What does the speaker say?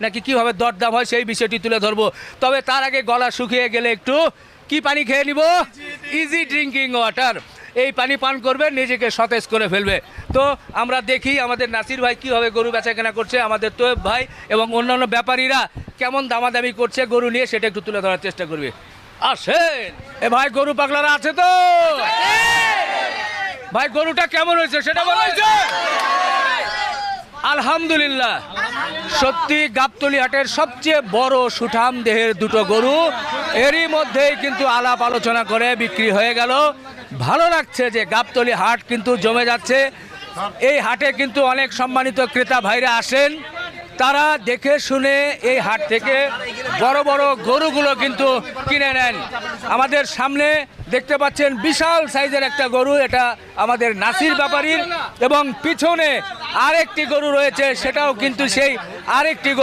নাকি কীভাবে দরদাম হয় সেই বিষয়টি তুলে ধরবো। তবে তার আগে গলা শুকিয়ে গেলে একটু কি পানি খেয়ে নিব, ইজি ড্রিঙ্কিং ওয়াটার। এই পানি পান করবে, নিজেকে সতেজ করে ফেলবে। তো আমরা দেখি আমাদের নাসির ভাই কীভাবে গরু বেচা কেনা করছে, আমাদের তোয়েব ভাই এবং অন্যান্য ব্যাপারীরা কেমন দামাদামি করছে গরু নিয়ে, সেটা একটু তুলে ধরার চেষ্টা করবে। আসেন এ ভাই, গরু পাগলারা আছে তো ভাই? গরুটা কেমন হয়েছে সেটা বলা হয়েছে? আলহামদুলিল্লাহ, সত্যি গাবতলী হাটের সবচেয়ে বড় সুঠাম দেহের দুটো গরু এরই মধ্যেই কিন্তু আলাপ আলোচনা করে বিক্রি হয়ে গেল। ভালো লাগছে যে গাবতলী হাট কিন্তু জমে যাচ্ছে। এই হাটে কিন্তু অনেক সম্মানিত ক্রেতা ভাইরা আসেন, তারা দেখে শুনে এই হাট থেকে বড় বড় গরুগুলো কিন্তু কিনে নেন। আমাদের সামনে দেখতে পাচ্ছেন বিশাল সাইজের একটা গরু, এটা আমাদের নাসির ব্যাপারীর, এবং পিছনে আরেকটি গরু রয়েছে, সেটাও কিন্তু সেই আরেকটি গরু।